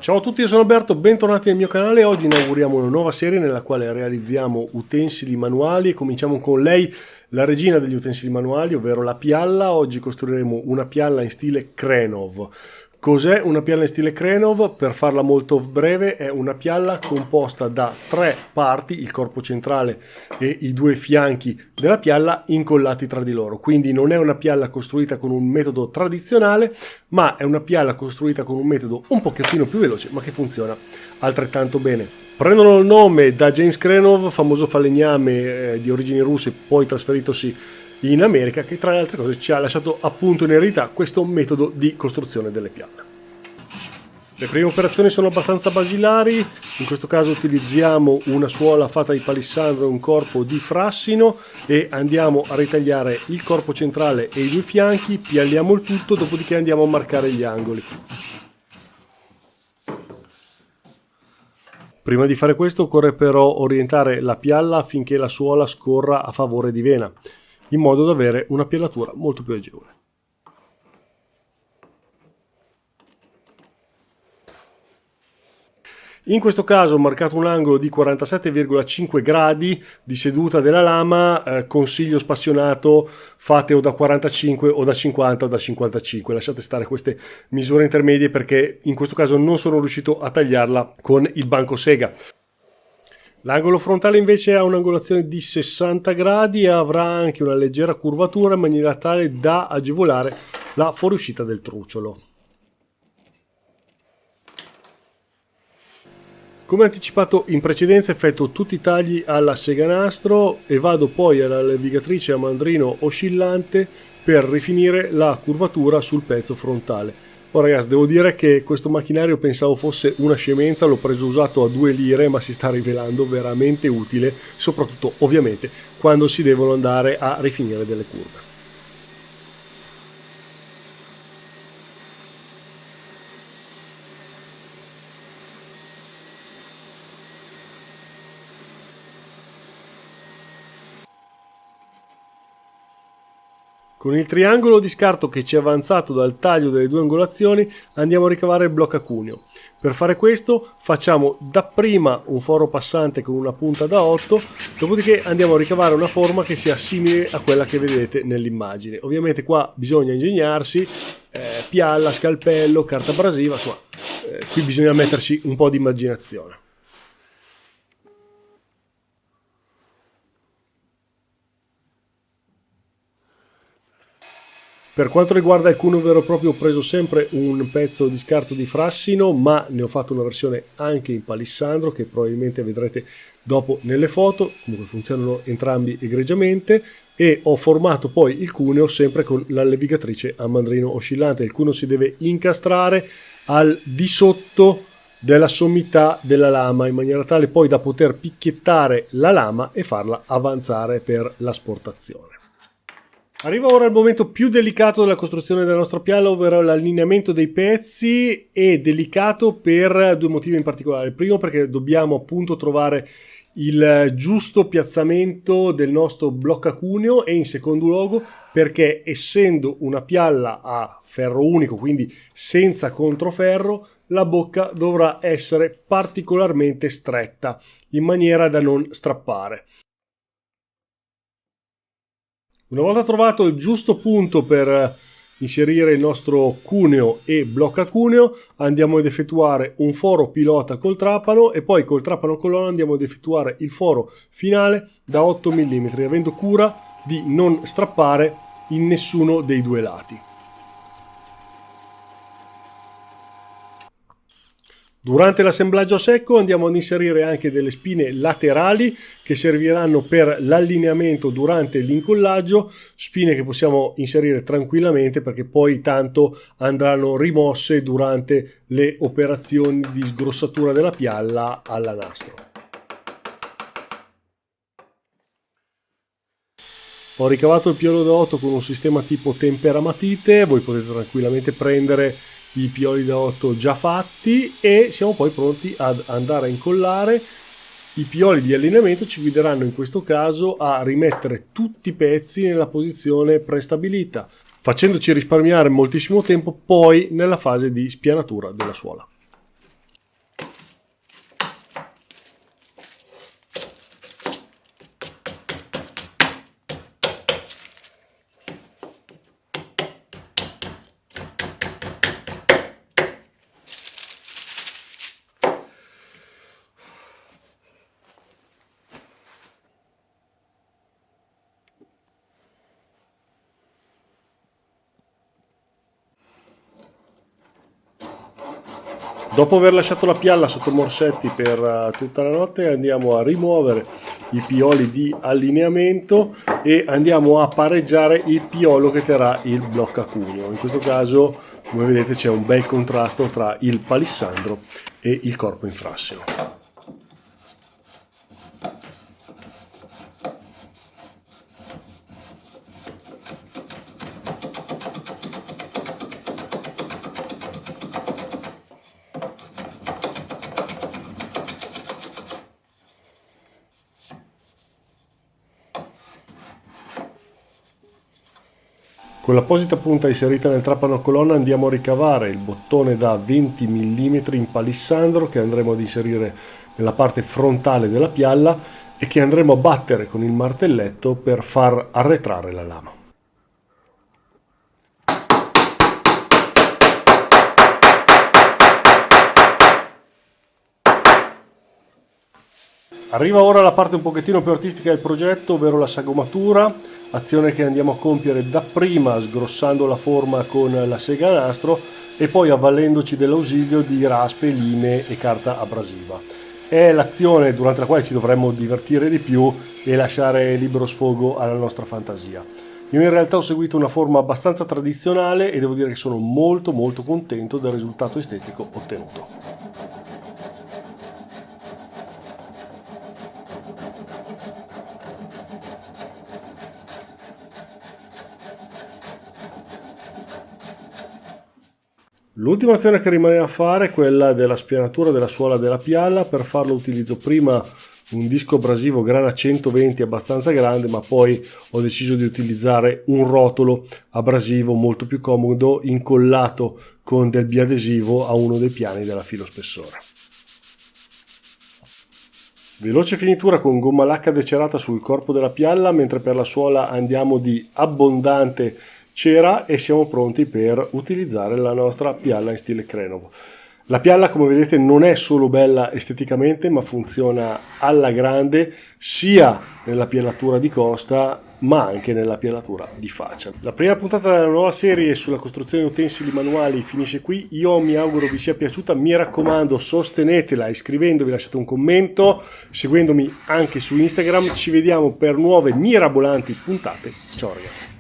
Ciao a tutti, io sono Alberto, bentornati nel mio canale. Oggi inauguriamo una nuova serie nella quale realizziamo utensili manuali e cominciamo con lei, la regina degli utensili manuali, ovvero la pialla. Oggi costruiremo una pialla in stile Krenov. Cos'è una pialla in stile Krenov? Per farla molto breve, è una pialla composta da tre parti, il corpo centrale e i due fianchi della pialla incollati tra di loro. Quindi non è una pialla costruita con un metodo tradizionale, ma è una pialla costruita con un metodo un pochettino più veloce, ma che funziona altrettanto bene. Prendono il nome da James Krenov, famoso falegname di origini russe, poi trasferitosi in America, che tra le altre cose ci ha lasciato appunto in eredità questo metodo di costruzione delle pialle. Le prime operazioni sono abbastanza basilari, in questo caso utilizziamo una suola fatta di palissandro e un corpo di frassino e andiamo a ritagliare il corpo centrale e i due fianchi, pialliamo il tutto, dopodiché andiamo a marcare gli angoli. Prima di fare questo occorre però orientare la pialla affinché la suola scorra a favore di vena, in modo da avere una piallatura molto più agevole. In questo caso ho marcato un angolo di 47,5 gradi di seduta della lama, consiglio spassionato, fate o da 45 o da 50 o da 55, lasciate stare queste misure intermedie perché in questo caso non sono riuscito a tagliarla con il banco sega. L'angolo frontale invece ha un'angolazione di 60 gradi e avrà anche una leggera curvatura in maniera tale da agevolare la fuoriuscita del trucciolo. Come anticipato in precedenza effettuo tutti i tagli alla seganastro e vado poi alla levigatrice a mandrino oscillante per rifinire la curvatura sul pezzo frontale. Oh ragazzi, devo dire che questo macchinario pensavo fosse una scemenza, l'ho preso usato a 2 lire, ma si sta rivelando veramente utile, soprattutto ovviamente quando si devono andare a rifinire delle curve. Con il triangolo di scarto che ci è avanzato dal taglio delle due angolazioni andiamo a ricavare il blocco a cuneo. Per fare questo facciamo dapprima un foro passante con una punta da 8, dopodiché andiamo a ricavare una forma che sia simile a quella che vedete nell'immagine. Ovviamente qua bisogna ingegnarsi, pialla, scalpello, carta abrasiva, insomma qui bisogna metterci un po' di immaginazione. Per quanto riguarda il cuneo vero e proprio ho preso sempre un pezzo di scarto di frassino, ma ne ho fatto una versione anche in palissandro che probabilmente vedrete dopo nelle foto, comunque funzionano entrambi egregiamente, e ho formato poi il cuneo sempre con la levigatrice a mandrino oscillante. Il cuneo si deve incastrare al di sotto della sommità della lama in maniera tale poi da poter picchiettare la lama e farla avanzare per l'asportazione. Arriva ora il momento più delicato della costruzione della nostra pialla, ovvero l'allineamento dei pezzi, e delicato per due motivi in particolare. Il primo perché dobbiamo appunto trovare il giusto piazzamento del nostro blocco a cuneo, e in secondo luogo perché essendo una pialla a ferro unico, quindi senza controferro, la bocca dovrà essere particolarmente stretta in maniera da non strappare. Una volta trovato il giusto punto per inserire il nostro cuneo e blocca cuneo, andiamo ad effettuare un foro pilota col trapano e poi col trapano colonna andiamo ad effettuare il foro finale da 8 mm, avendo cura di non strappare in nessuno dei due lati. Durante l'assemblaggio a secco andiamo ad inserire anche delle spine laterali che serviranno per l'allineamento durante l'incollaggio, spine che possiamo inserire tranquillamente perché poi tanto andranno rimosse durante le operazioni di sgrossatura della pialla alla nastro. Ho ricavato il piolo da 8 con un sistema tipo temperamatite, voi potete tranquillamente prendere i pioli da 8 già fatti e siamo poi pronti ad andare a incollare. I pioli di allineamento ci guideranno in questo caso a rimettere tutti i pezzi nella posizione prestabilita, facendoci risparmiare moltissimo tempo poi nella fase di spianatura della suola. Dopo aver lasciato la pialla sotto morsetti per tutta la notte, andiamo a rimuovere i pioli di allineamento e andiamo a pareggiare il piolo che terrà il bloccacuneo. In questo caso, come vedete, c'è un bel contrasto tra il palissandro e il corpo in frassino. Con l'apposita punta inserita nel trapano a colonna andiamo a ricavare il bottone da 20 mm in palissandro che andremo ad inserire nella parte frontale della pialla e che andremo a battere con il martelletto per far arretrare la lama. Arriva ora la parte un pochettino più artistica del progetto, ovvero la sagomatura, azione che andiamo a compiere dapprima sgrossando la forma con la sega a nastro e poi avvalendoci dell'ausilio di raspe, linee e carta abrasiva. È l'azione durante la quale ci dovremmo divertire di più e lasciare libero sfogo alla nostra fantasia. Io in realtà ho seguito una forma abbastanza tradizionale e devo dire che sono molto contento del risultato estetico ottenuto. L'ultima azione che rimane a fare è quella della spianatura della suola della pialla. Per farlo utilizzo prima un disco abrasivo grana 120 abbastanza grande, ma poi ho deciso di utilizzare un rotolo abrasivo molto più comodo incollato con del biadesivo a uno dei piani della filo spessore. Veloce finitura con gomma lacca decerata sul corpo della pialla, mentre per la suola andiamo di abbondante cera e siamo pronti per utilizzare la nostra pialla in stile Crenovo. La pialla, come vedete, non è solo bella esteticamente, ma funziona alla grande sia nella piallatura di costa ma anche nella piallatura di faccia. La prima puntata della nuova serie sulla costruzione di utensili manuali finisce qui. Io mi auguro vi sia piaciuta, mi raccomando sostenetela iscrivendovi, lasciate un commento, seguendomi anche su Instagram. Ci vediamo per nuove mirabolanti puntate. Ciao ragazzi.